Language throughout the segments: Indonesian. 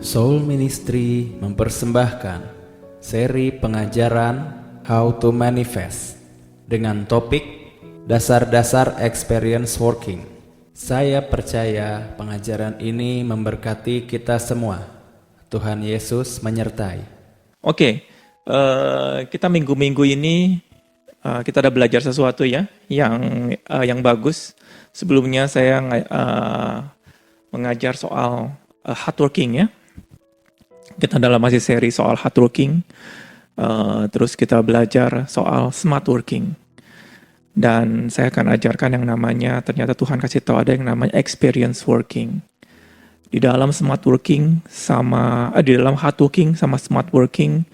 Soul Ministry mempersembahkan seri pengajaran How to Manifest dengan topik Dasar-dasar Experience Working. Saya percaya pengajaran ini memberkati kita semua. Tuhan Yesus menyertai. Oke, kita minggu-minggu ini kita ada belajar sesuatu ya yang bagus. Sebelumnya saya mengajar soal hardworking ya. Kita dalam masih seri soal hardworking. Terus kita belajar soal smart working. Dan saya akan ajarkan yang namanya, ternyata Tuhan kasih tahu ada yang namanya experience working. Di dalam smart working di dalam hard working sama smart working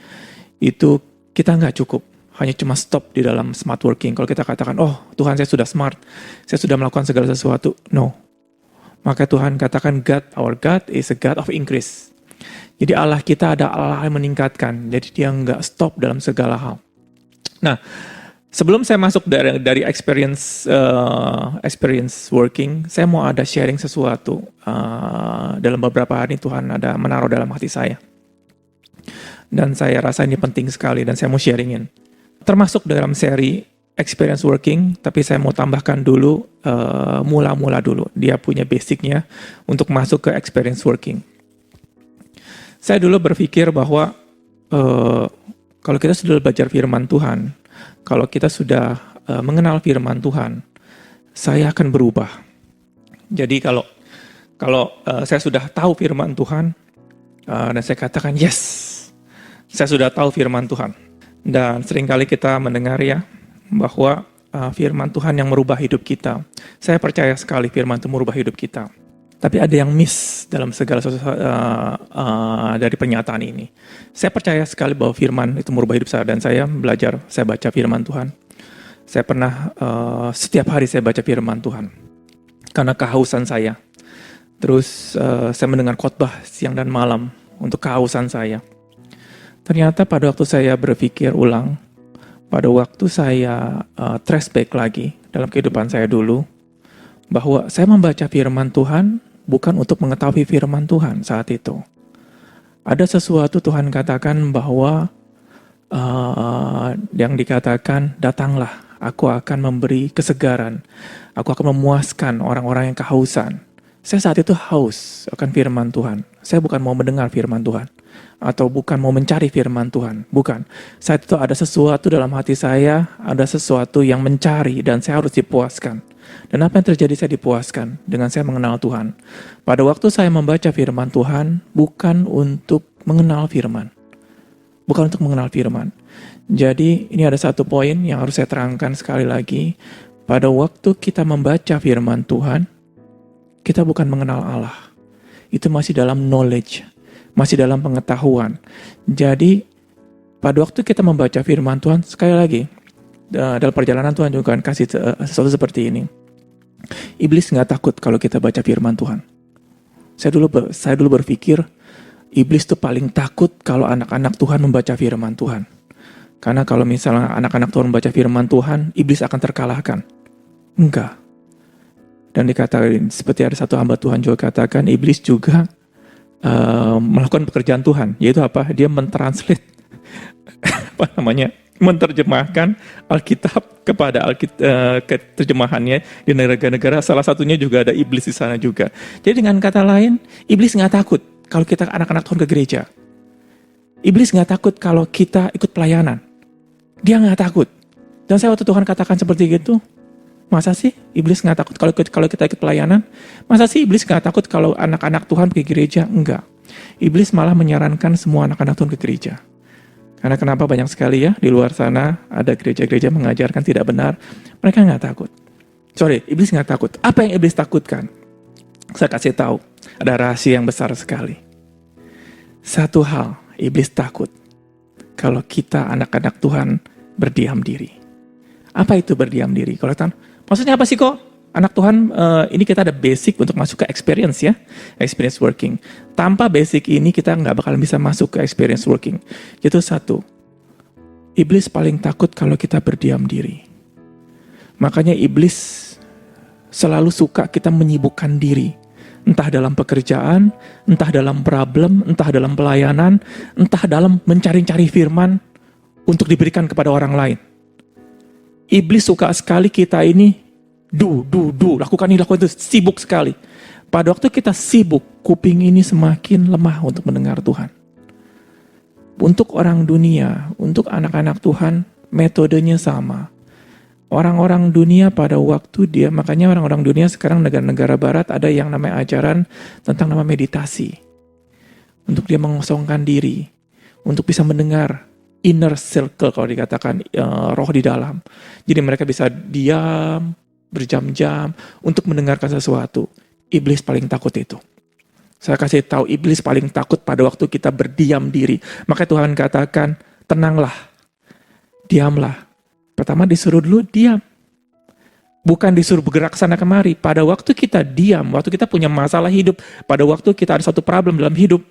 itu kita nggak cukup hanya cuma stop di dalam smart working. Kalau kita katakan, oh Tuhan saya sudah smart, saya sudah melakukan segala sesuatu, no. Maka Tuhan katakan our God is a God of increase. Jadi Allah kita ada Allah yang meningkatkan, jadi dia nggak stop dalam segala hal. Nah, sebelum saya masuk dari experience working, saya mau ada sharing sesuatu. Dalam beberapa hari Tuhan ada menaruh dalam hati saya. Dan saya rasa ini penting sekali dan saya mau sharingin. Termasuk dalam seri experience working, tapi saya mau tambahkan dulu, mula-mula dulu. Dia punya basicnya untuk masuk ke experience working. Saya dulu berpikir bahwa kalau kita sudah belajar firman Tuhan, kalau kita sudah mengenal firman Tuhan, saya akan berubah. Jadi kalau saya sudah tahu firman Tuhan, dan saya katakan yes, saya sudah tahu firman Tuhan. Dan seringkali kita mendengar ya, bahwa firman Tuhan yang merubah hidup kita. Saya percaya sekali firman itu merubah hidup kita. Tapi ada yang miss dalam segala sesuatu dari pernyataan ini. Saya percaya sekali bahwa firman itu merubah hidup saya. Dan saya belajar, saya baca firman Tuhan. Saya pernah, setiap hari saya baca firman Tuhan. Karena kehausan saya. Terus saya mendengar khotbah siang dan malam untuk kehausan saya. Ternyata pada waktu saya berpikir ulang, pada waktu saya trace back lagi dalam kehidupan saya dulu, bahwa saya membaca firman Tuhan bukan untuk mengetahui firman Tuhan saat itu. Ada sesuatu Tuhan katakan bahwa yang dikatakan, datanglah, aku akan memberi kesegaran, aku akan memuaskan orang-orang yang kehausan. Saya saat itu haus akan firman Tuhan. Saya bukan mau mendengar firman Tuhan. Atau bukan mau mencari firman Tuhan. Bukan. Saat itu ada sesuatu dalam hati saya, ada sesuatu yang mencari dan saya harus dipuaskan. Dan apa yang terjadi saya dipuaskan dengan saya mengenal Tuhan. Pada waktu saya membaca firman Tuhan, bukan untuk mengenal firman. Bukan untuk mengenal firman. Jadi ini ada satu poin yang harus saya terangkan sekali lagi. Pada waktu kita membaca firman Tuhan, kita bukan mengenal Allah. Itu masih dalam knowledge, masih dalam pengetahuan. Jadi pada waktu kita membaca firman Tuhan, sekali lagi, dalam perjalanan Tuhan juga kan kasih sesuatu seperti ini. Iblis nggak takut kalau kita baca firman Tuhan. Saya dulu berpikir, iblis tuh paling takut kalau anak-anak Tuhan membaca firman Tuhan. Karena kalau misalnya anak-anak Tuhan membaca firman Tuhan, iblis akan terkalahkan. Enggak. Dan dikatakan, seperti ada satu hamba Tuhan juga katakan, iblis juga melakukan pekerjaan Tuhan. Yaitu apa? Dia mentranslate, menerjemahkan Alkitab kepada terjemahannya di negara-negara. Salah satunya juga ada iblis di sana juga. Jadi dengan kata lain, iblis nggak takut kalau kita anak-anak Tuhan ke gereja. Iblis nggak takut kalau kita ikut pelayanan. Dia nggak takut. Dan saya waktu Tuhan katakan seperti itu, masa sih iblis nggak takut kalau kita ikut pelayanan? Masa sih iblis nggak takut kalau anak-anak Tuhan pergi gereja? Enggak. Iblis malah menyarankan semua anak-anak Tuhan ke gereja. Karena kenapa banyak sekali ya di luar sana ada gereja-gereja mengajarkan tidak benar. Mereka nggak takut. Iblis nggak takut. Apa yang iblis takutkan? Saya kasih tahu. Ada rahasia yang besar sekali. Satu hal, iblis takut. Kalau kita anak-anak Tuhan berdiam diri. Apa itu berdiam diri? Kalau maksudnya apa sih kok? Anak Tuhan, ini kita ada basic untuk masuk ke experience ya. Experience working. Tanpa basic ini kita nggak bakal bisa masuk ke experience working. Itu satu. Iblis paling takut kalau kita berdiam diri. Makanya iblis selalu suka kita menyibukkan diri. Entah dalam pekerjaan, entah dalam problem, entah dalam pelayanan, entah dalam mencari-cari firman untuk diberikan kepada orang lain. Iblis suka sekali kita ini lakukan ini, lakukan itu, sibuk sekali. Pada waktu kita sibuk, kuping ini semakin lemah untuk mendengar Tuhan. Untuk orang dunia, untuk anak-anak Tuhan, metodenya sama. Orang-orang dunia pada waktu makanya orang-orang dunia sekarang negara-negara barat ada yang namanya ajaran tentang nama meditasi. Untuk dia mengosongkan diri, untuk bisa mendengar inner circle kalau dikatakan roh di dalam. Jadi mereka bisa diam berjam-jam untuk mendengarkan sesuatu. Iblis paling takut itu. Saya kasih tahu, iblis paling takut pada waktu kita berdiam diri. Maka Tuhan katakan, tenanglah, diamlah. Pertama disuruh dulu diam. Bukan disuruh bergerak sana kemari. Pada waktu kita diam, waktu kita punya masalah hidup, pada waktu kita ada satu problem dalam hidup,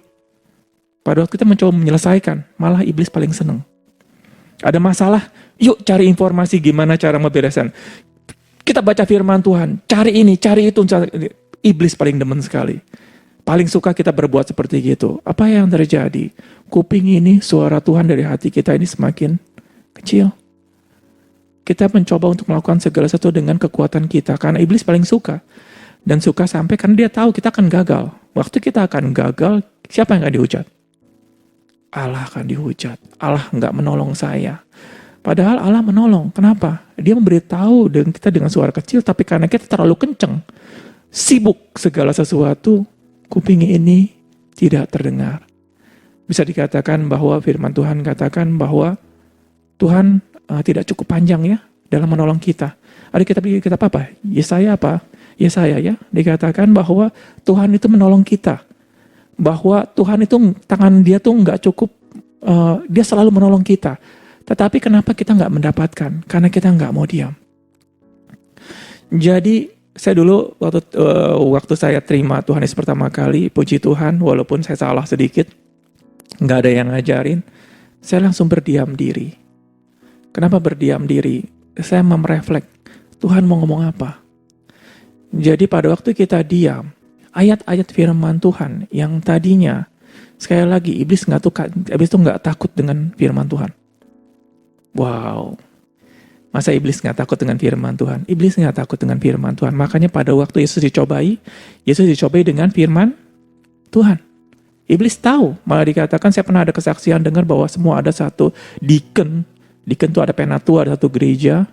pada waktu kita mencoba menyelesaikan, malah iblis paling senang. Ada masalah, yuk cari informasi gimana cara membereskan. Kita baca firman Tuhan, cari ini, cari itu. Iblis paling demen sekali. Paling suka kita berbuat seperti gitu. Apa yang terjadi? Kuping ini, suara Tuhan dari hati kita ini semakin kecil. Kita mencoba untuk melakukan segala sesuatu dengan kekuatan kita. Karena iblis paling suka. Dan suka sampai karena dia tahu kita akan gagal. Waktu kita akan gagal, siapa yang akan dihujat? Allah akan dihujat. Allah nggak menolong saya. Padahal Allah menolong. Kenapa? Dia memberitahu kita dengan suara kecil, tapi karena kita terlalu kenceng, sibuk segala sesuatu, kuping ini tidak terdengar. Bisa dikatakan bahwa firman Tuhan katakan bahwa Tuhan tidak cukup panjang ya dalam menolong kita. Ada kita apa? Yesaya apa? Yesaya ya. Dikatakan bahwa Tuhan itu menolong kita. Bahwa Tuhan itu tangan dia tuh nggak cukup. Dia selalu menolong kita. Tetapi kenapa kita nggak mendapatkan? Karena kita nggak mau diam. Jadi saya dulu waktu saya terima Tuhan Yesus pertama kali, puji Tuhan, walaupun saya salah sedikit, nggak ada yang ngajarin, saya langsung berdiam diri. Kenapa berdiam diri? Saya mereflek, Tuhan mau ngomong apa? Jadi pada waktu kita diam, ayat-ayat firman Tuhan yang tadinya, sekali lagi, iblis tuh nggak takut dengan firman Tuhan. Wow, masa iblis nggak takut dengan firman Tuhan? Iblis nggak takut dengan firman Tuhan. Makanya pada waktu Yesus dicobai dengan firman Tuhan. Iblis tahu, malah dikatakan saya pernah ada kesaksian dengar bahwa semua ada satu deacon itu ada penatua, ada satu gereja,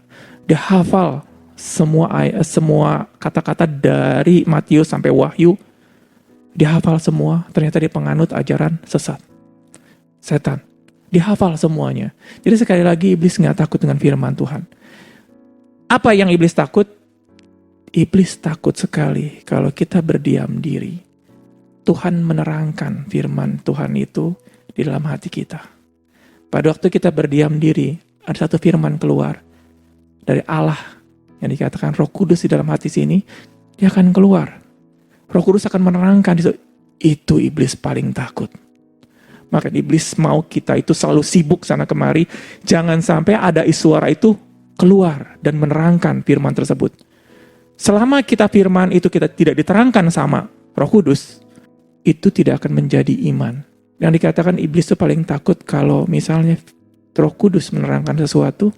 dia hafal semua kata-kata dari Matius sampai Wahyu, dia hafal semua. Ternyata dia penganut ajaran sesat, setan. Dia hafal semuanya. Jadi sekali lagi iblis nggak takut dengan firman Tuhan. Apa yang iblis takut? Iblis takut sekali kalau kita berdiam diri. Tuhan menerangkan firman Tuhan itu di dalam hati kita. Pada waktu kita berdiam diri, ada satu firman keluar dari Allah yang dikatakan Roh Kudus di dalam hati sini, dia akan keluar. Roh Kudus akan menerangkan itu iblis paling takut. Maka iblis mau kita itu selalu sibuk sana kemari, jangan sampai ada suara itu keluar dan menerangkan firman tersebut. Selama firman itu kita tidak diterangkan sama Roh Kudus, itu tidak akan menjadi iman. Yang dikatakan iblis itu paling takut kalau misalnya Roh Kudus menerangkan sesuatu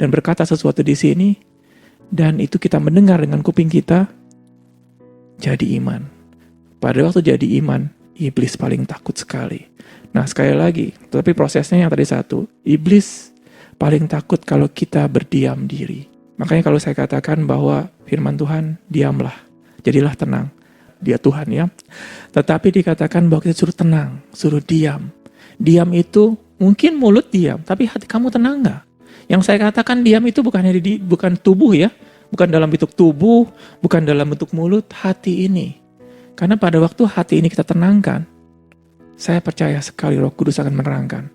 dan berkata sesuatu di sini, dan itu kita mendengar dengan kuping kita, jadi iman. Pada waktu jadi iman, iblis paling takut sekali. Nah sekali lagi, tapi prosesnya yang tadi satu, iblis paling takut kalau kita berdiam diri. Makanya kalau saya katakan bahwa firman Tuhan, diamlah, jadilah tenang. Dia Tuhan ya. Tetapi dikatakan bahwa kita suruh tenang, suruh diam. Diam itu mungkin mulut diam, tapi hati kamu tenang gak? Yang saya katakan diam itu bukan tubuh ya, bukan dalam bentuk tubuh, bukan dalam bentuk mulut, hati ini. Karena pada waktu hati ini kita tenangkan, saya percaya sekali Roh Kudus akan menerangkan.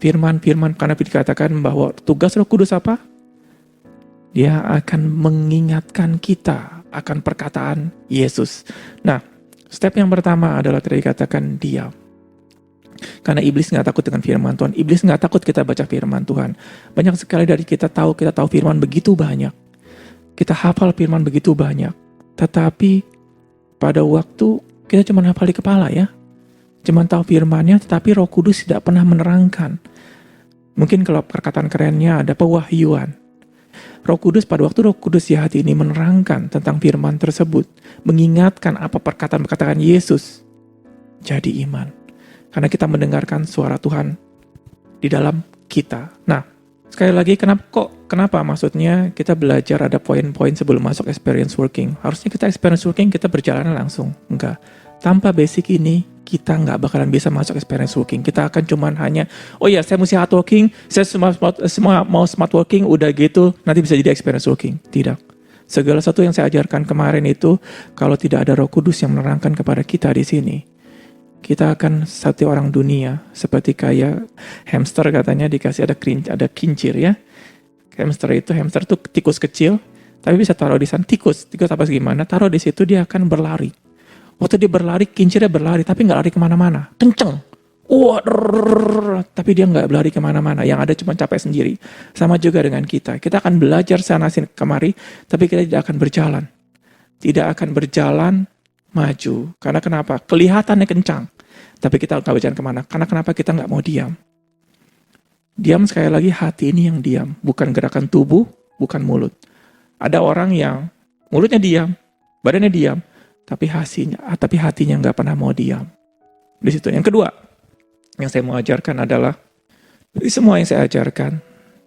Firman-firman, karena dikatakan bahwa tugas Roh Kudus apa? Dia akan mengingatkan kita akan perkataan Yesus. Nah, step yang pertama adalah tadi dikatakan diam. Karena iblis nggak takut dengan firman Tuhan. Iblis nggak takut kita baca firman Tuhan. Banyak sekali dari kita tahu firman begitu banyak. Kita hafal firman begitu banyak. Tetapi pada waktu kita cuma hafal di kepala ya. Cuma tahu firman-Nya, tetapi Roh Kudus tidak pernah menerangkan. Mungkin kalau perkataan kerennya ada pewahyuan. Roh Kudus, pada waktu Roh Kudus di hati ini menerangkan tentang firman tersebut, mengingatkan apa perkataan Yesus, jadi iman. Karena kita mendengarkan suara Tuhan di dalam kita. Nah, sekali lagi kenapa maksudnya kita belajar ada poin-poin sebelum masuk experience working. Harusnya kita experience working kita berjalan langsung. Enggak. Tanpa basic ini, kita nggak bakalan bisa masuk experience working. Kita akan cuman hanya, oh ya saya mesti hard working, saya semua mau smart working, udah gitu, nanti bisa jadi experience working. Tidak. Segala sesuatu yang saya ajarkan kemarin itu, kalau tidak ada Roh Kudus yang menerangkan kepada kita di sini, kita akan seperti orang dunia, seperti kayak hamster katanya dikasih ada kincir ya. Hamster itu tikus kecil, tapi bisa taruh di sana tikus apa gimana? Taruh di situ dia akan berlari. Waktu dia berlari, kincirnya berlari, tapi nggak lari kemana-mana. Kenceng. Tapi dia nggak berlari kemana-mana. Yang ada cuma capek sendiri. Sama juga dengan kita. Kita akan belajar sana-sini kemari, tapi kita tidak akan berjalan. Tidak akan berjalan maju. Karena kenapa? Kelihatannya kencang. Tapi kita nggak berjalan kemana. Karena kenapa kita nggak mau diam? Diam sekali lagi, hati ini yang diam. Bukan gerakan tubuh, bukan mulut. Ada orang yang mulutnya diam, badannya diam, tapi hatinya nggak pernah mau diam. Di situ. Yang kedua, yang saya mau ajarkan adalah dari semua yang saya ajarkan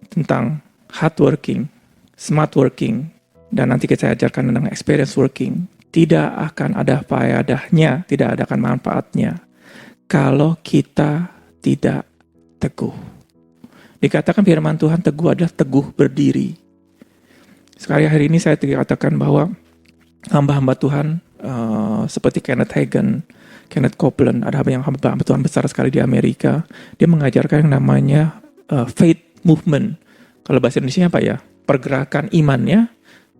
tentang hard working, smart working, dan nanti saya ajarkan tentang experience working, tidak akan ada faedahnya, tidak ada akan manfaatnya kalau kita tidak teguh. Dikatakan firman Tuhan teguh adalah teguh berdiri. Sekali hari ini saya dikatakan bahwa hamba-hamba Tuhan seperti Kenneth Hagin, Kenneth Copeland, ada yang hamba Tuhan besar sekali di Amerika. Dia mengajarkan yang namanya faith movement. Kalau bahasa Indonesia apa ya? Pergerakan iman ya.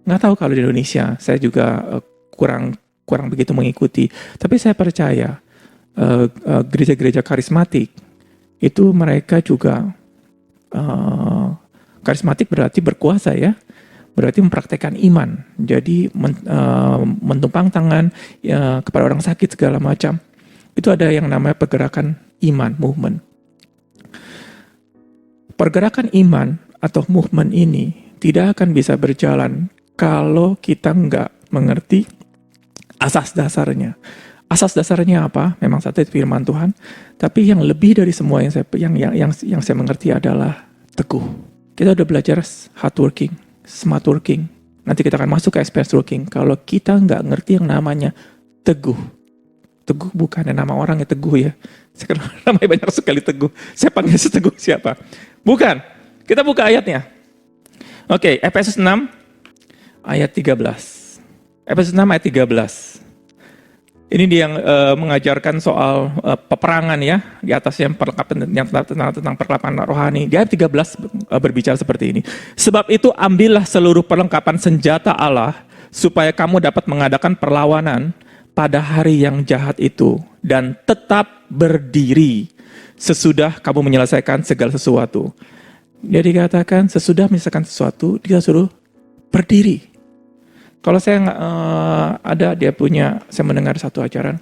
Nggak tahu kalau di Indonesia. Saya juga kurang begitu mengikuti. Tapi saya percaya gereja-gereja karismatik itu mereka juga karismatik berarti berkuasa ya. Berarti mempraktekkan iman. Jadi mentumpang tangan kepada orang sakit segala macam. Itu ada yang namanya pergerakan iman, movement. Pergerakan iman atau movement ini tidak akan bisa berjalan kalau kita nggak mengerti asas dasarnya. Asas dasarnya apa? Memang satu itu firman Tuhan. Tapi yang lebih dari semua yang saya mengerti adalah teguh. Kita udah belajar hard working, smart working. Nanti kita akan masuk ke experience working. Kalau kita nggak ngerti yang namanya teguh. Teguh bukan nama orang yang teguh ya. Saya kenal namanya banyak sekali teguh. Saya panggil seteguh siapa? Bukan. Kita buka ayatnya. Oke, Efesus 6 ayat 13. Efesus 6 ayat 13. Ini dia yang mengajarkan soal peperangan ya, di atas yang perlengkapan yang tentang perlengkapan rohani. Di ayat 13 berbicara seperti ini. Sebab itu ambillah seluruh perlengkapan senjata Allah supaya kamu dapat mengadakan perlawanan pada hari yang jahat itu dan tetap berdiri sesudah kamu menyelesaikan segala sesuatu. Dia dikatakan sesudah menyelesaikan sesuatu, dia suruh berdiri. Kalau saya saya mendengar satu ajaran,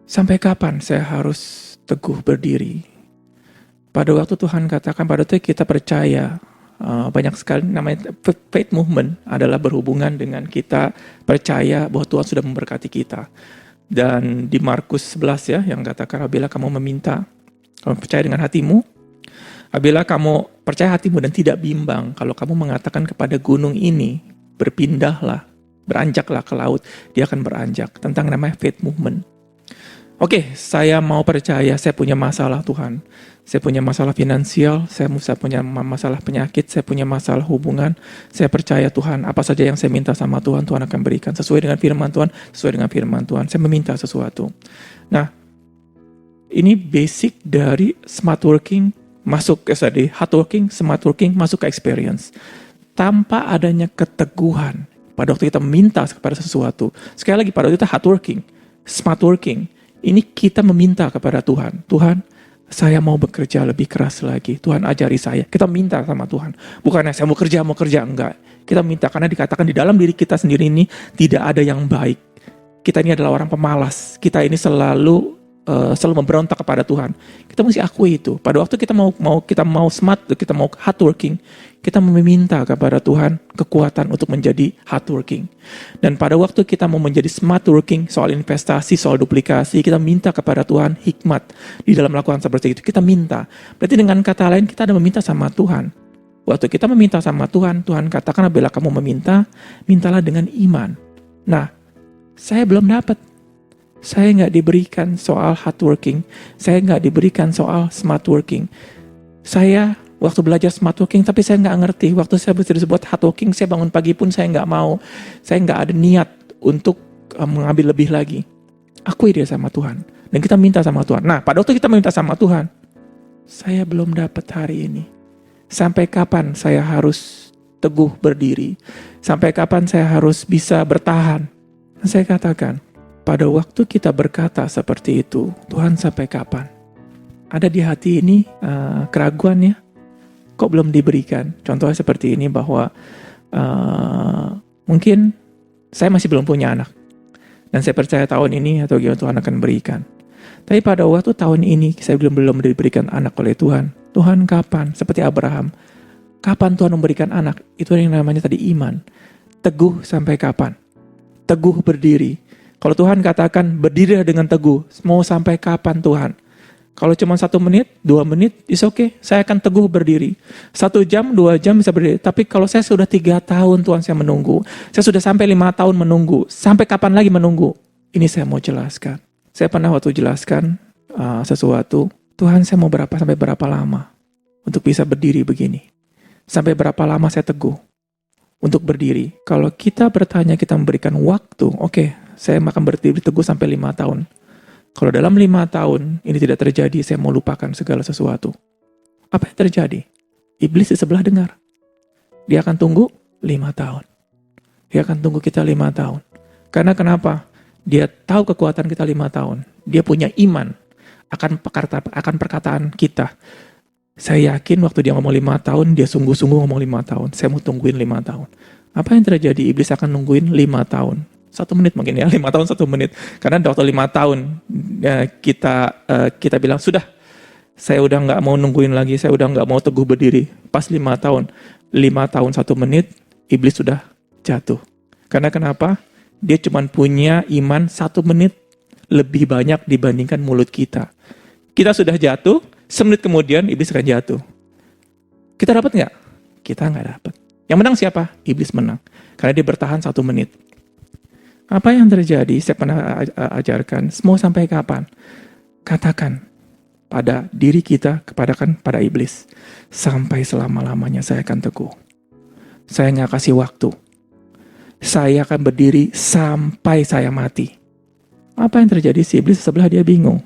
sampai kapan saya harus teguh berdiri? Pada waktu Tuhan katakan, pada waktu kita percaya, banyak sekali namanya faith movement adalah berhubungan dengan kita percaya bahwa Tuhan sudah memberkati kita. Dan di Markus 11 ya, yang katakan apabila kamu meminta, kamu percaya dengan hatimu, apabila kamu percaya hatimu dan tidak bimbang, kalau kamu mengatakan kepada gunung ini, berpindahlah, beranjaklah ke laut, dia akan beranjak. Tentang namanya faith movement. Oke, saya mau percaya, saya punya masalah Tuhan. Saya punya masalah finansial, saya punya masalah penyakit, saya punya masalah hubungan. Saya percaya Tuhan, apa saja yang saya minta sama Tuhan, Tuhan akan berikan. Sesuai dengan firman Tuhan, sesuai dengan firman Tuhan. Saya meminta sesuatu. Nah, ini basic dari smart working, hard working, smart working, masuk ke experience. Tanpa adanya keteguhan, pada waktu kita meminta kepada sesuatu. Sekali lagi, pada waktu kita hard working, smart working, ini kita meminta kepada Tuhan. Tuhan, saya mau bekerja lebih keras lagi. Tuhan ajari saya. Kita minta sama Tuhan. Bukannya saya mau kerja, enggak. Kita minta karena dikatakan di dalam diri kita sendiri ini tidak ada yang baik. kita ini adalah orang pemalas. Kita ini selalu memberontak kepada Tuhan. Kita mesti akui itu. Pada waktu kita mau smart, kita mau hardworking, kita meminta kepada Tuhan kekuatan untuk menjadi hardworking. Dan pada waktu kita mau menjadi smart working, soal investasi, soal duplikasi, kita minta kepada Tuhan hikmat di dalam melakukan seperti itu. Kita minta. Berarti dengan kata lain kita ada meminta sama Tuhan. Waktu kita meminta sama Tuhan, Tuhan katakan bila kamu meminta, mintalah dengan iman. Nah, saya belum dapat. Saya nggak diberikan soal hardworking. Saya nggak diberikan soal smart working. Saya waktu belajar smart working, tapi saya nggak ngerti. Waktu saya disebut hardworking, saya bangun pagi pun saya nggak mau. Saya nggak ada niat untuk mengambil lebih lagi. Akui dia sama Tuhan. Dan kita minta sama Tuhan. Nah, pada waktu kita minta sama Tuhan, saya belum dapat hari ini. Sampai kapan saya harus teguh berdiri? Sampai kapan saya harus bisa bertahan? Dan saya katakan, pada waktu kita berkata seperti itu, Tuhan sampai kapan? Ada di hati ini keraguan ya? Kok belum diberikan? Contohnya seperti ini bahwa mungkin saya masih belum punya anak. Dan saya percaya tahun ini atau gimana Tuhan akan berikan. Tapi pada waktu tahun ini saya belum diberikan anak oleh Tuhan. Tuhan kapan? Seperti Abraham. Kapan Tuhan memberikan anak? Itu yang namanya tadi iman. Teguh sampai kapan? Teguh berdiri. Kalau Tuhan katakan berdirilah dengan teguh, mau sampai kapan Tuhan? Kalau cuma 1 menit, 2 menit, it's okay. Saya akan teguh berdiri. 1 jam, 2 jam bisa berdiri. Tapi kalau saya sudah 3 tahun Tuhan saya menunggu. Saya sudah sampai 5 tahun menunggu. Sampai kapan lagi menunggu? Ini saya mau jelaskan. Saya pernah waktu jelaskan sesuatu. Tuhan saya mau sampai berapa lama untuk bisa berdiri begini? Sampai berapa lama saya teguh untuk berdiri? Kalau kita bertanya, kita memberikan waktu, oke. Saya akan berdiri teguh sampai 5 tahun. Kalau dalam 5 tahun ini tidak terjadi, saya mau lupakan segala sesuatu. Apa yang terjadi? Iblis di sebelah dengar. Dia akan tunggu 5 tahun. Dia akan tunggu kita 5 tahun. Karena kenapa? Dia tahu kekuatan kita 5 tahun. Dia punya iman akan perkataan kita. Saya yakin waktu dia ngomong 5 tahun, dia sungguh-sungguh ngomong 5 tahun. Saya mau tungguin 5 tahun. Apa yang terjadi? Iblis akan nungguin 5 tahun. 1 menit mungkin ya, 5 tahun 1 menit. Karena waktu 5 tahun kita bilang, sudah, saya udah nggak mau nungguin lagi, saya udah nggak mau teguh berdiri. Pas 5 tahun 1 menit, iblis sudah jatuh. Karena kenapa? Dia cuma punya iman 1 menit lebih banyak dibandingkan mulut kita. Kita sudah jatuh, 1 menit kemudian iblis akan jatuh. Kita dapat nggak? Kita nggak dapat. Yang menang siapa? Iblis menang. Karena dia bertahan 1 menit. Apa yang terjadi? Saya pernah ajarkan, mau sampai kapan? Katakan pada diri kita, pada iblis. Sampai selama-lamanya saya akan teguh. Saya nggak kasih waktu. Saya akan berdiri sampai saya mati. Apa yang terjadi? Si iblis sebelah dia bingung.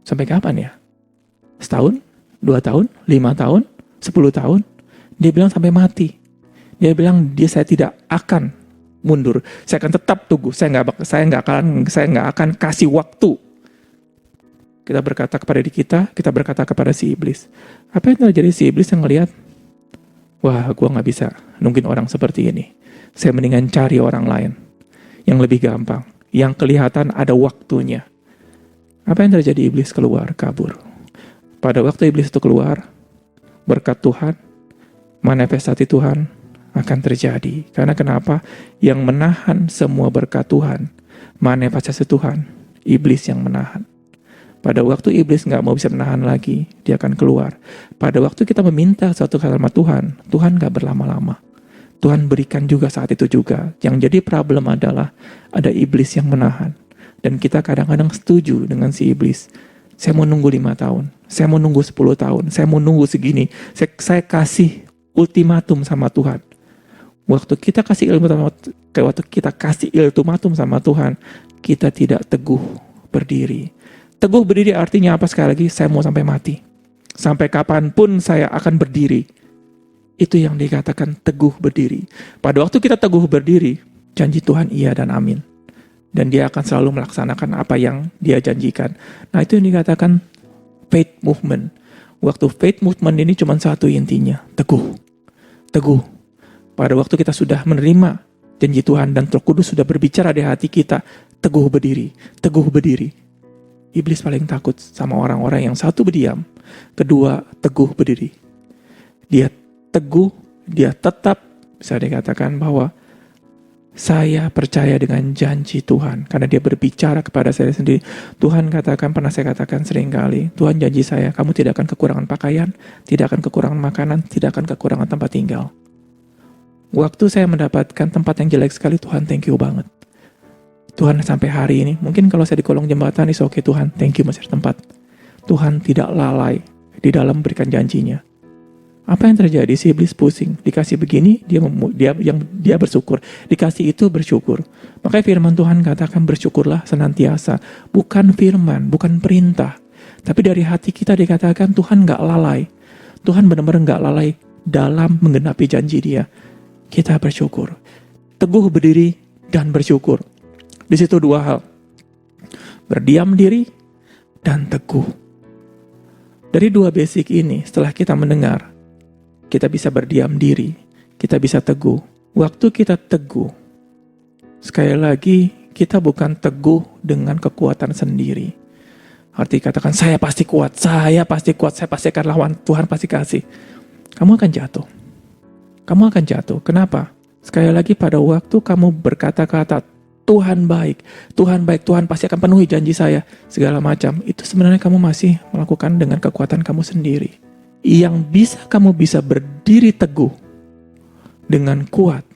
Sampai kapan ya? 1 tahun? 2 tahun? 5 tahun? 10 tahun? Dia bilang sampai mati. Dia bilang saya tidak akan mundur. Saya akan tetap teguh. Saya nggak akan kasih waktu. Kita berkata kepada diri kita berkata kepada si iblis. Apa yang terjadi? Si iblis yang ngelihat, wah, gue nggak bisa nungguin orang seperti ini. Saya mendingan cari orang lain yang lebih gampang, yang kelihatan ada waktunya. Apa yang terjadi? Iblis keluar, kabur. Pada waktu iblis itu keluar, berkat Tuhan, manifestasi Tuhan akan terjadi. Karena kenapa? Yang menahan semua berkat Tuhan, manifestasi Tuhan, iblis yang menahan. Pada waktu iblis nggak mau bisa menahan lagi, dia akan keluar. Pada waktu kita meminta suatu hal sama Tuhan, Tuhan nggak berlama-lama. Tuhan berikan juga saat itu juga. Yang jadi problem adalah ada iblis yang menahan. Dan kita kadang-kadang setuju dengan si iblis. Saya mau nunggu 5 tahun. Saya mau nunggu 10 tahun. Saya mau nunggu segini. Saya kasih ultimatum sama Tuhan. Waktu kita kasih ultimatum sama Tuhan, kita tidak teguh berdiri. Teguh berdiri artinya apa? Sekali lagi, saya mau sampai mati. Sampai kapanpun saya akan berdiri. Itu yang dikatakan teguh berdiri. Pada waktu kita teguh berdiri, janji Tuhan iya dan amin. Dan dia akan selalu melaksanakan apa yang dia janjikan. Nah, itu yang dikatakan faith movement. Waktu faith movement ini cuma satu intinya, teguh. Teguh. Pada waktu kita sudah menerima janji Tuhan dan Roh Kudus sudah berbicara di hati kita, teguh berdiri, teguh berdiri. Iblis paling takut sama orang-orang yang satu berdiam, kedua teguh berdiri. Dia teguh, dia tetap bisa dikatakan bahwa saya percaya dengan janji Tuhan karena dia berbicara kepada saya sendiri. Tuhan katakan, pernah saya katakan sering kali, Tuhan janji saya, kamu tidak akan kekurangan pakaian, tidak akan kekurangan makanan, tidak akan kekurangan tempat tinggal. Waktu saya mendapatkan tempat yang jelek sekali, Tuhan thank you banget. Tuhan sampai hari ini, mungkin kalau saya di kolong jembatan, is okay Tuhan, thank you masih ada tempat. Tuhan tidak lalai di dalam memberikan janjinya. Apa yang terjadi? Si iblis pusing. Dikasih begini, dia bersyukur. Dikasih itu bersyukur. Makanya firman Tuhan katakan bersyukurlah senantiasa. Bukan firman, bukan perintah. Tapi dari hati kita dikatakan Tuhan gak lalai. Tuhan benar-benar gak lalai dalam menggenapi janji dia. Kita bersyukur. Teguh berdiri dan bersyukur. Di situ dua hal. Berdiam diri dan teguh. Dari dua basic ini, setelah kita mendengar, kita bisa berdiam diri, kita bisa teguh. Waktu kita teguh, sekali lagi, kita bukan teguh dengan kekuatan sendiri. Arti katakan, saya pasti kuat, saya pasti akan lawan, Tuhan pasti kasih. Kamu akan jatuh. Kamu akan jatuh. Kenapa? Sekali lagi pada waktu kamu berkata-kata, Tuhan baik, Tuhan pasti akan penuhi janji saya, segala macam. Itu sebenarnya kamu masih melakukan dengan kekuatan kamu sendiri. Yang kamu bisa berdiri teguh dengan kuat.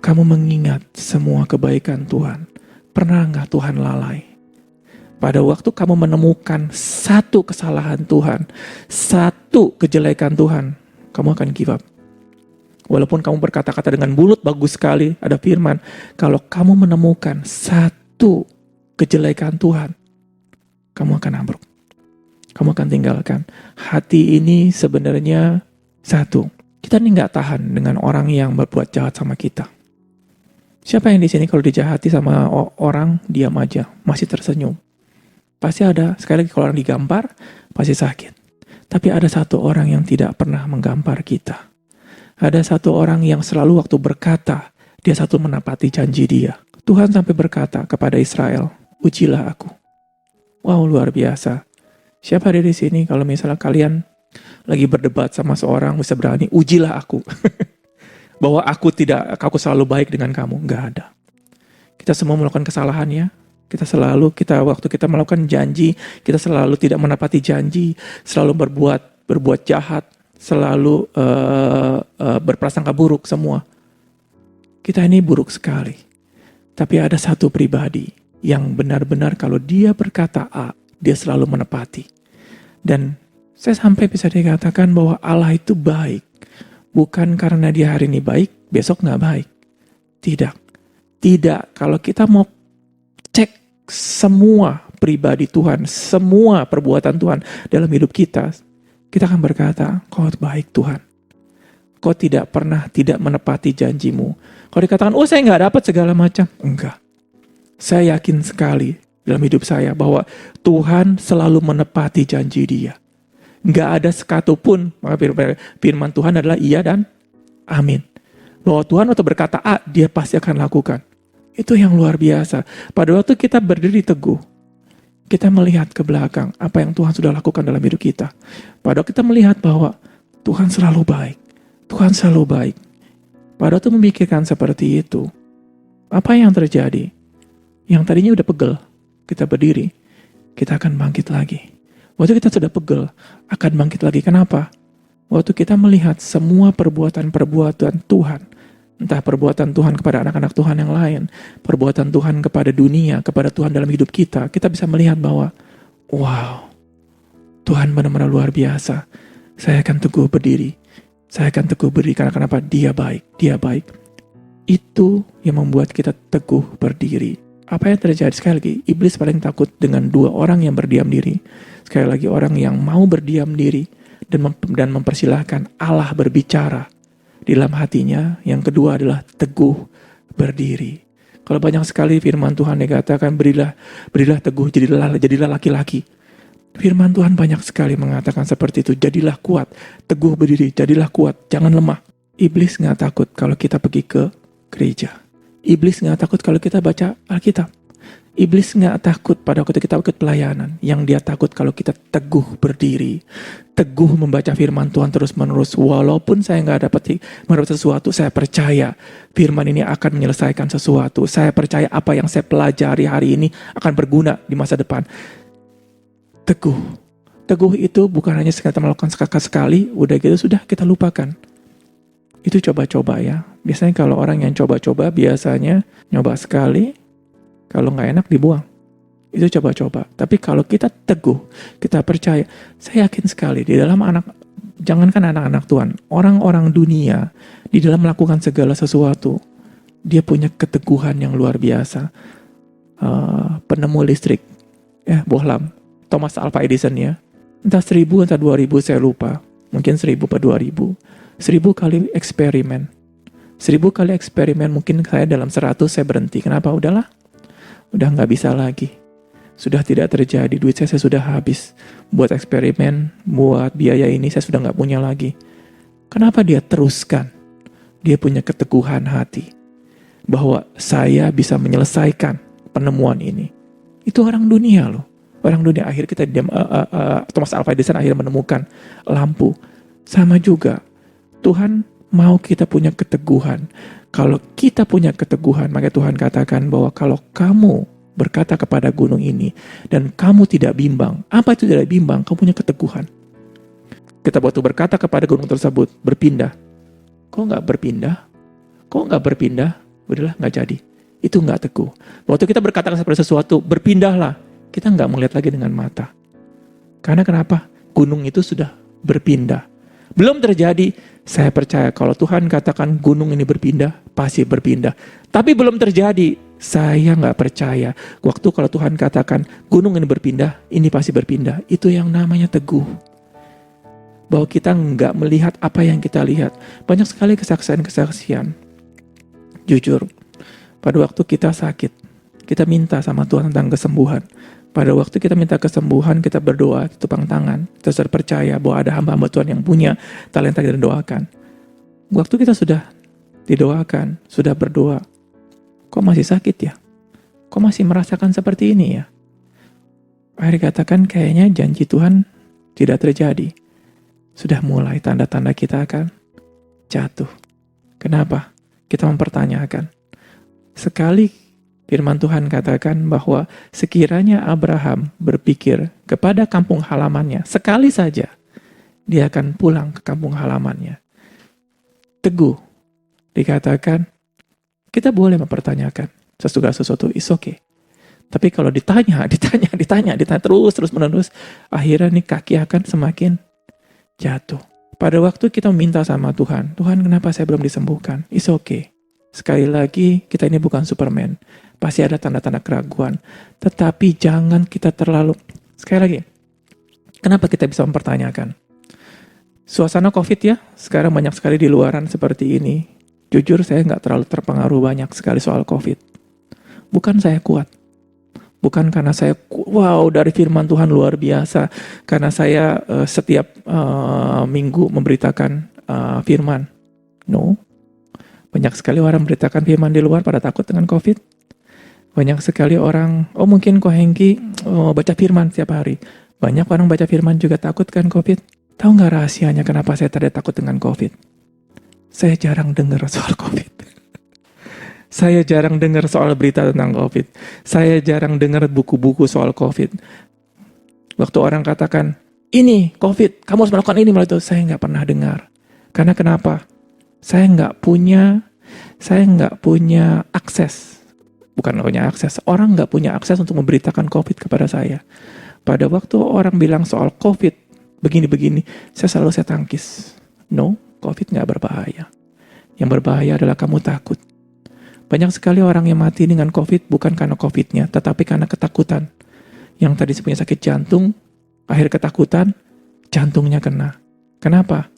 Kamu mengingat semua kebaikan Tuhan. Pernah nggak Tuhan lalai? Pada waktu kamu menemukan satu kesalahan Tuhan, satu kejelekan Tuhan, kamu akan give up. Walaupun kamu berkata-kata dengan mulut bagus sekali, ada firman, kalau kamu menemukan satu kejelekan Tuhan, kamu akan ambruk. Kamu akan tinggalkan. Hati ini sebenarnya satu. Kita ini nggak tahan dengan orang yang berbuat jahat sama kita. Siapa yang di sini kalau dijahati sama orang diam aja, masih tersenyum? Pasti ada. Sekali lagi kalau orang digampar, pasti sakit. Tapi ada satu orang yang tidak pernah menggampar kita. Ada satu orang yang selalu waktu berkata, dia satu menepati janji dia. Tuhan sampai berkata kepada Israel, ujilah aku. Wow, luar biasa. Siapa ada di sini kalau misalnya kalian lagi berdebat sama seorang bisa berani, ujilah aku. Bahwa aku selalu baik dengan kamu. Enggak ada. Kita semua melakukan kesalahan ya. Waktu kita melakukan janji, kita selalu tidak menepati janji, selalu berbuat jahat, selalu berprasangka buruk semua. Kita ini buruk sekali. Tapi ada satu pribadi yang benar-benar kalau dia berkata A, dia selalu menepati. Dan saya sampai bisa dikatakan bahwa Allah itu baik. Bukan karena dia hari ini baik, besok gak baik. Tidak. Kalau kita mau cek semua pribadi Tuhan, semua perbuatan Tuhan dalam hidup kita akan berkata, kau baik Tuhan. Kau tidak pernah tidak menepati janjimu. Kalau dikatakan, saya gak dapat segala macam. Enggak. Saya yakin sekali dalam hidup saya bahwa Tuhan selalu menepati janji dia. Nggak ada sekatu pun, maka firman Tuhan adalah iya dan amin. Bahwa Tuhan waktu berkata A, dia pasti akan lakukan. Itu yang luar biasa. Pada waktu kita berdiri teguh, kita melihat ke belakang apa yang Tuhan sudah lakukan dalam hidup kita. Pada waktu kita melihat bahwa Tuhan selalu baik. Tuhan selalu baik. Pada waktu memikirkan seperti itu, apa yang terjadi? Yang tadinya udah pegel, kita berdiri, kita akan bangkit lagi. Waktu kita sudah pegel, akan bangkit lagi. Kenapa? Waktu kita melihat semua perbuatan-perbuatan Tuhan, entah perbuatan Tuhan kepada anak-anak Tuhan yang lain, perbuatan Tuhan kepada dunia, kepada Tuhan dalam hidup kita bisa melihat bahwa, wow, Tuhan benar-benar luar biasa. Saya akan teguh berdiri. Saya akan teguh berdiri karena kenapa? Dia baik, dia baik. Itu yang membuat kita teguh berdiri. Apa yang terjadi? Sekali lagi, iblis paling takut dengan dua orang yang berdiam diri. Sekali lagi, orang yang mau berdiam diri dan mempersilahkan Allah berbicara di dalam hatinya. Yang kedua adalah teguh berdiri. Kalau banyak sekali firman Tuhan dikatakan, berilah teguh, jadilah laki-laki. Firman Tuhan banyak sekali mengatakan seperti itu. Jadilah kuat, teguh berdiri, jadilah kuat, jangan lemah. Iblis gak takut kalau kita pergi ke gereja. Iblis nggak takut kalau kita baca Alkitab. Iblis nggak takut pada waktu kita ikut pelayanan. Yang dia takut kalau kita teguh berdiri, teguh membaca firman Tuhan terus-menerus. Walaupun saya nggak dapat sesuatu, saya percaya firman ini akan menyelesaikan sesuatu. Saya percaya apa yang saya pelajari hari ini akan berguna di masa depan. Teguh. Teguh itu bukan hanya kita melakukan sekali, udah gitu sudah kita lupakan. Itu coba-coba ya. Biasanya kalau orang yang coba-coba biasanya nyoba sekali, kalau nggak enak dibuang. Itu coba-coba. Tapi kalau kita teguh, kita percaya, saya yakin sekali di dalam jangankan anak-anak Tuhan, orang-orang dunia di dalam melakukan segala sesuatu, dia punya keteguhan yang luar biasa. Penemu listrik, bohlam, Thomas Alva Edison ya, entah 1000 entah 2000 saya lupa, mungkin 1000 atau 2000, 1000 kali eksperimen. 1000 kali eksperimen, mungkin saya dalam 100 saya berhenti. Kenapa? Udahlah. Udah nggak bisa lagi. Sudah tidak terjadi. Duit saya sudah habis. Buat eksperimen, buat biaya ini saya sudah nggak punya lagi. Kenapa dia teruskan? Dia punya keteguhan hati. Bahwa saya bisa menyelesaikan penemuan ini. Itu orang dunia loh. Orang dunia akhir kita, Thomas Alva Edison akhirnya menemukan lampu. Sama juga. Tuhan mau kita punya keteguhan. Kalau kita punya keteguhan, maka Tuhan katakan bahwa kalau kamu berkata kepada gunung ini dan kamu tidak bimbang. Apa itu tidak bimbang? Kamu punya keteguhan. Kita waktu berkata kepada gunung tersebut, berpindah. Kok nggak berpindah? Kok nggak berpindah? Udahlah, nggak jadi. Itu nggak teguh. Waktu kita berkata kepada sesuatu, berpindahlah. Kita nggak melihat lagi dengan mata. Karena kenapa? Gunung itu sudah berpindah. Belum terjadi, saya percaya kalau Tuhan katakan gunung ini berpindah, pasti berpindah. Tapi belum terjadi, saya nggak percaya. Waktu kalau Tuhan katakan gunung ini berpindah, ini pasti berpindah. Itu yang namanya teguh. Bahwa kita nggak melihat apa yang kita lihat. Banyak sekali kesaksian-kesaksian. Jujur, pada waktu kita sakit, kita minta sama Tuhan tentang kesembuhan. Pada waktu kita minta kesembuhan, kita berdoa, kita tepang tangan. Kita sudah percaya bahwa ada hamba-hamba Tuhan yang punya talenta kita doakan. Waktu kita sudah didoakan, sudah berdoa, kok masih sakit ya? Kok masih merasakan seperti ini ya? Akhirnya katakan kayaknya janji Tuhan tidak terjadi. Sudah mulai tanda-tanda kita akan jatuh. Kenapa? Kita mempertanyakan. Sekali firman Tuhan katakan bahwa sekiranya Abraham berpikir kepada kampung halamannya, sekali saja dia akan pulang ke kampung halamannya. Teguh. Dikatakan, kita boleh mempertanyakan segala sesuatu, is okay. Tapi kalau ditanya terus menerus, akhirnya nih kaki akan semakin jatuh. Pada waktu kita minta sama Tuhan, Tuhan kenapa saya belum disembuhkan? Is okay. Sekali lagi, kita ini bukan Superman. Pasti ada tanda-tanda keraguan. Tetapi jangan kita terlalu... Sekali lagi, kenapa kita bisa mempertanyakan? Suasana COVID ya, sekarang banyak sekali di luaran seperti ini. Jujur saya nggak terlalu terpengaruh banyak sekali soal COVID. Bukan saya kuat. Bukan karena saya, wow dari firman Tuhan luar biasa. Karena saya setiap minggu memberitakan firman. No. Banyak sekali orang memberitakan firman di luar pada takut dengan COVID. Banyak sekali orang, mungkin Ko Hengki baca firman setiap hari. Banyak orang baca firman juga takut kan COVID. Tahu nggak rahasianya kenapa saya tidak takut dengan COVID? Saya jarang dengar soal COVID. Saya jarang dengar soal berita tentang COVID. Saya jarang dengar buku-buku soal COVID. Waktu orang katakan, ini COVID, kamu harus melakukan ini, malah itu saya nggak pernah dengar. Karena kenapa? Saya nggak punya akses. Bukan punya akses, orang nggak punya akses untuk memberitakan COVID kepada saya. Pada waktu orang bilang soal COVID, begini-begini, saya tangkis. No, COVID nggak berbahaya. Yang berbahaya adalah kamu takut. Banyak sekali orang yang mati dengan COVID bukan karena COVID-nya, tetapi karena ketakutan. Yang tadi punya sakit jantung, akhir ketakutan, jantungnya kena. Kenapa?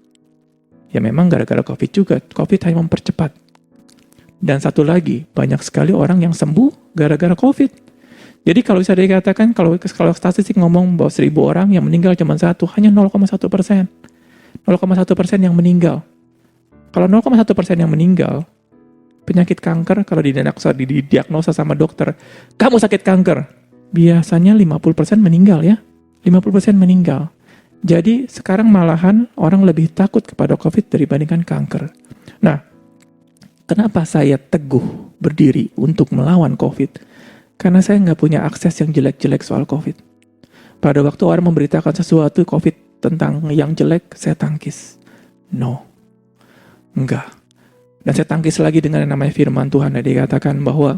Ya memang gara-gara COVID juga. COVID hanya mempercepat. Dan satu lagi, banyak sekali orang yang sembuh gara-gara COVID. Jadi kalau bisa dikatakan, kalau statistik ngomong bahwa 1000 orang yang meninggal cuma satu, hanya 0,1%. 0,1% yang meninggal. Kalau 0,1% yang meninggal, Penyakit kanker kalau didiagnosa sama dokter, kamu sakit kanker, biasanya 50% meninggal ya. 50% meninggal. Jadi sekarang malahan orang lebih takut kepada COVID dibandingkan kanker. Nah, kenapa saya teguh berdiri untuk melawan COVID? Karena saya nggak punya akses yang jelek-jelek soal COVID. Pada waktu orang memberitakan sesuatu COVID tentang yang jelek, saya tangkis. No, enggak. Dan saya tangkis lagi dengan yang namanya firman Tuhan. Dan dikatakan bahwa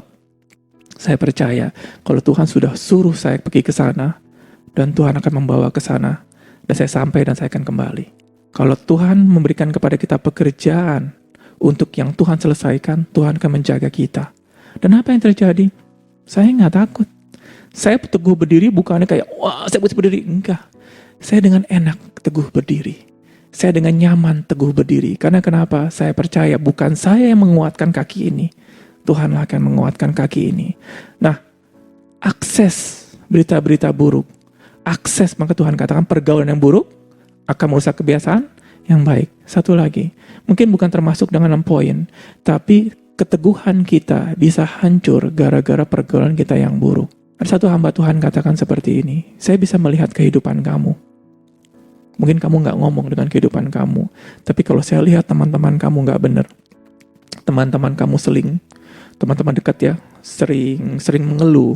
saya percaya kalau Tuhan sudah suruh saya pergi ke sana, dan Tuhan akan membawa ke sana, dan saya sampai dan saya akan kembali. Kalau Tuhan memberikan kepada kita pekerjaan untuk yang Tuhan selesaikan, Tuhan akan menjaga kita. Dan apa yang terjadi? Saya nggak takut. Saya teguh berdiri bukannya kayak, wah saya bisa berdiri. Enggak. Saya dengan enak teguh berdiri. Saya dengan nyaman teguh berdiri. Karena kenapa? Saya percaya bukan saya yang menguatkan kaki ini. Tuhanlah akan menguatkan kaki ini. Nah, akses berita-berita buruk. Akses, maka Tuhan katakan pergaulan yang buruk akan merusak kebiasaan yang baik. Satu lagi, mungkin bukan termasuk dengan 6 poin, tapi keteguhan kita bisa hancur gara-gara pergaulan kita yang buruk. Ada satu hamba Tuhan katakan seperti ini, saya bisa melihat kehidupan kamu. Mungkin kamu gak ngomong dengan kehidupan kamu, tapi kalau saya lihat teman-teman kamu gak benar, teman-teman kamu teman-teman dekat ya, sering mengeluh,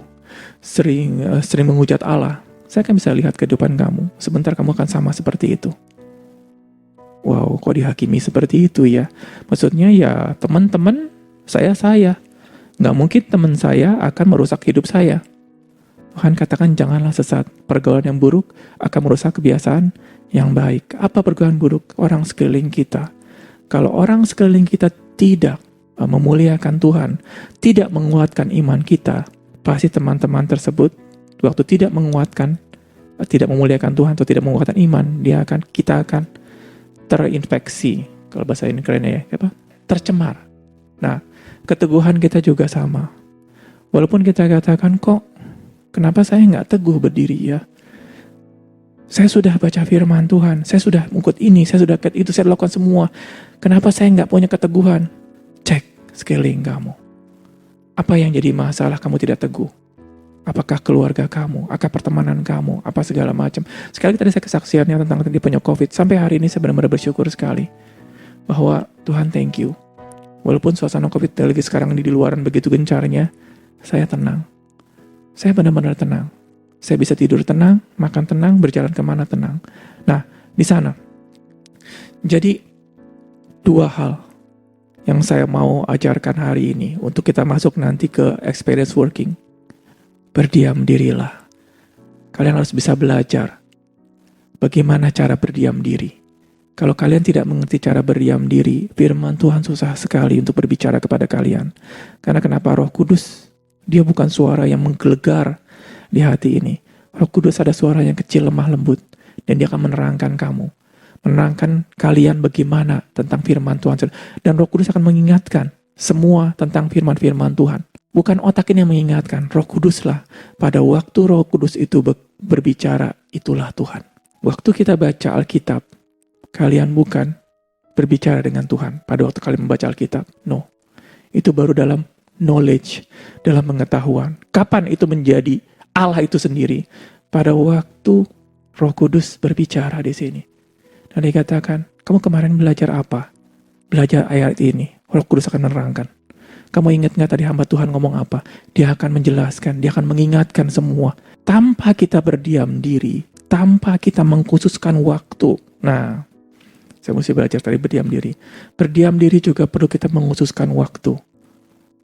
sering menghujat Allah, saya akan bisa lihat kehidupan kamu. Sebentar kamu akan sama seperti itu. Wow, kok dihakimi seperti itu ya? Maksudnya ya teman-teman saya. Nggak mungkin teman saya akan merusak hidup saya. Tuhan katakan janganlah sesat. Pergaulan yang buruk akan merusak kebiasaan yang baik. Apa pergaulan buruk? Orang sekeliling kita. Kalau orang sekeliling kita tidak memuliakan Tuhan, tidak menguatkan iman kita, pasti teman-teman tersebut waktu tidak menguatkan, tidak memuliakan Tuhan atau tidak menguatkan iman, kita akan terinfeksi. Kalau bahasa ini keren ya, tercemar. Nah, keteguhan kita juga sama. Walaupun kita katakan kok, kenapa saya nggak teguh berdiri ya? Saya sudah baca firman Tuhan, saya sudah mengikut ini, saya sudah itu, saya lakukan semua. Kenapa saya nggak punya keteguhan? Cek sekeliling kamu. Apa yang jadi masalah kamu tidak teguh? Apakah keluarga kamu, apakah pertemanan kamu, apa segala macam. Sekali tadi saya kesaksiannya tentang tadi punya COVID, sampai hari ini saya benar-benar bersyukur sekali. Bahwa Tuhan thank you. Walaupun suasana COVID lagi sekarang di luaran begitu gencarnya, saya tenang. Saya benar-benar tenang. Saya bisa tidur tenang, makan tenang, berjalan kemana tenang. Nah, di sana. Jadi, 2 hal yang saya mau ajarkan hari ini untuk kita masuk nanti ke experience working. Berdiam dirilah. Kalian harus bisa belajar bagaimana cara berdiam diri. Kalau kalian tidak mengerti cara berdiam diri, firman Tuhan susah sekali untuk berbicara kepada kalian. Karena kenapa? Roh Kudus, dia bukan suara yang menggelegar di hati ini. Roh Kudus ada suara yang kecil, lemah, lembut. Dan dia akan menerangkan kamu. Menerangkan kalian bagaimana tentang firman Tuhan. Dan Roh Kudus akan mengingatkan semua tentang firman-firman Tuhan. Bukan otak ini yang mengingatkan, Roh Kuduslah. Pada waktu Roh Kudus itu berbicara, itulah Tuhan. Waktu kita baca Alkitab, kalian bukan berbicara dengan Tuhan pada waktu kalian membaca Alkitab. No. Itu baru dalam knowledge, dalam pengetahuan. Kapan itu menjadi Allah itu sendiri? Pada waktu Roh Kudus berbicara di sini. Dan dikatakan, kamu kemarin belajar apa? Belajar ayat ini. Roh Kudus akan menerangkan. Kamu ingat nggak tadi hamba Tuhan ngomong apa? Dia akan menjelaskan, dia akan mengingatkan semua. Tanpa kita berdiam diri, tanpa kita mengkhususkan waktu. Nah, saya mesti belajar tadi berdiam diri. Berdiam diri juga perlu kita mengkhususkan waktu.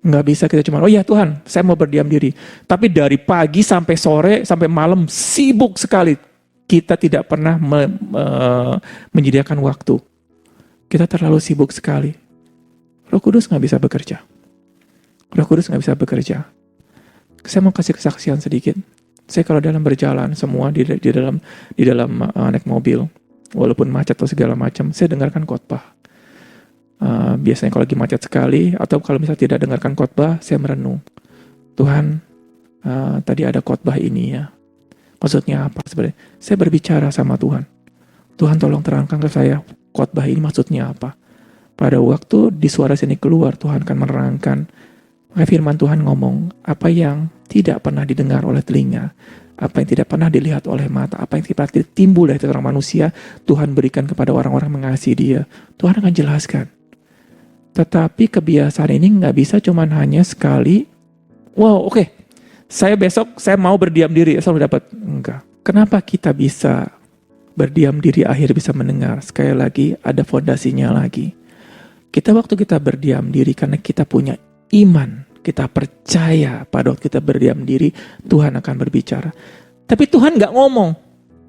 Nggak bisa kita cuma, oh ya Tuhan, saya mau berdiam diri. Tapi dari pagi sampai sore, sampai malam, sibuk sekali. Kita tidak pernah menyediakan waktu. Kita terlalu sibuk sekali. Roh Kudus nggak bisa bekerja. Roh Kudus nggak bisa bekerja. Saya mau kasih kesaksian sedikit. Saya kalau dalam berjalan semua di dalam naik mobil, walaupun macet atau segala macam, saya dengarkan khotbah. Biasanya kalau lagi macet sekali, atau kalau misalnya tidak dengarkan khotbah, saya merenung. Tuhan, tadi ada khotbah ini ya. Maksudnya apa sebenarnya? Saya berbicara sama Tuhan. Tuhan tolong terangkan ke saya khotbah ini maksudnya apa. Pada waktu di suara sini keluar, Tuhan akan menerangkan. Maka firman Tuhan ngomong, apa yang tidak pernah didengar oleh telinga, apa yang tidak pernah dilihat oleh mata, apa yang tidak pernah timbul dari seorang manusia, Tuhan berikan kepada orang-orang mengasihi dia. Tuhan akan jelaskan. Tetapi kebiasaan ini nggak bisa cuman hanya sekali, wow oke, saya besok saya mau berdiam diri, selalu dapat. Enggak. Kenapa kita bisa berdiam diri akhir bisa mendengar? Sekali lagi ada fondasinya lagi. Waktu kita berdiam diri karena kita punya iman, kita percaya pada waktu kita berdiam diri, Tuhan akan berbicara. Tapi Tuhan nggak ngomong.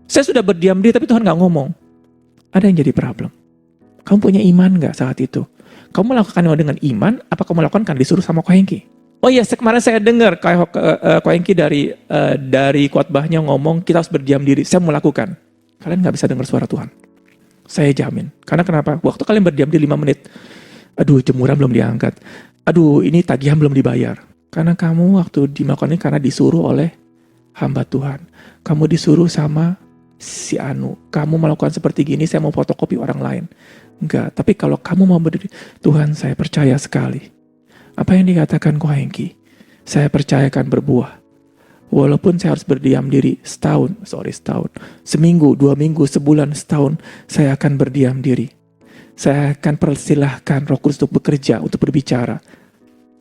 Saya sudah berdiam diri tapi Tuhan nggak ngomong. Ada yang jadi problem. Kamu punya iman nggak saat itu? Kamu melakukan dengan iman, apa kamu lakukan kan disuruh sama Ko Hengki? Oh iya, kemarin saya dengar Ko Hengki dari khotbahnya ngomong kita harus berdiam diri. Saya mau lakukan. Kalian nggak bisa dengar suara Tuhan. Saya jamin. Karena kenapa? Waktu kalian berdiam diri 5 menit, aduh jemuran belum diangkat. Aduh ini tagihan belum dibayar. Karena kamu waktu melakukan ini karena disuruh oleh hamba Tuhan. Kamu disuruh sama si Anu. Kamu melakukan seperti gini, saya mau fotokopi orang lain. Enggak, tapi kalau kamu mau berdiri, Tuhan saya percaya sekali. Apa yang dikatakan Ko Hengki? Saya percaya akan berbuah. Walaupun saya harus berdiam diri setahun, seminggu, 2 minggu, sebulan, setahun, saya akan berdiam diri. Saya akan persilahkan Roh Kudus untuk bekerja, untuk berbicara.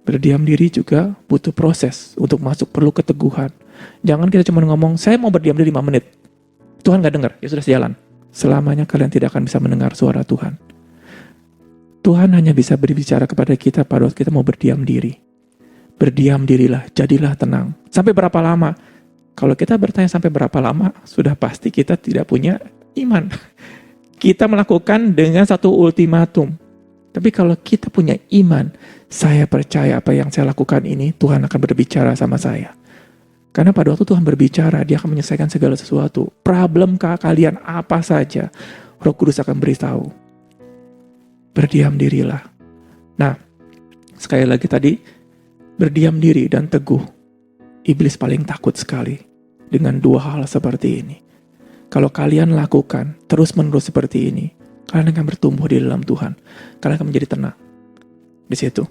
Berdiam diri juga butuh proses untuk masuk, perlu keteguhan. Jangan kita cuma ngomong, saya mau berdiam diri 5 menit. Tuhan gak dengar, ya sudah sejalan. Selamanya kalian tidak akan bisa mendengar suara Tuhan. Tuhan hanya bisa berbicara kepada kita pada waktu kita mau berdiam diri. Berdiam dirilah, jadilah tenang. Sampai berapa lama? Kalau kita bertanya sampai berapa lama, sudah pasti kita tidak punya iman. Kita melakukan dengan satu ultimatum. Tapi kalau kita punya iman, saya percaya apa yang saya lakukan ini, Tuhan akan berbicara sama saya. Karena pada waktu Tuhan berbicara, Dia akan menyelesaikan segala sesuatu. Problemkah kalian apa saja, Roh Kudus akan beritahu. Berdiam dirilah. Nah, sekali lagi tadi, berdiam diri dan teguh. Iblis paling takut sekali dengan 2 hal seperti ini. Kalau kalian lakukan terus-menerus seperti ini, kalian akan bertumbuh di dalam Tuhan. Kalian akan menjadi tenang di situ.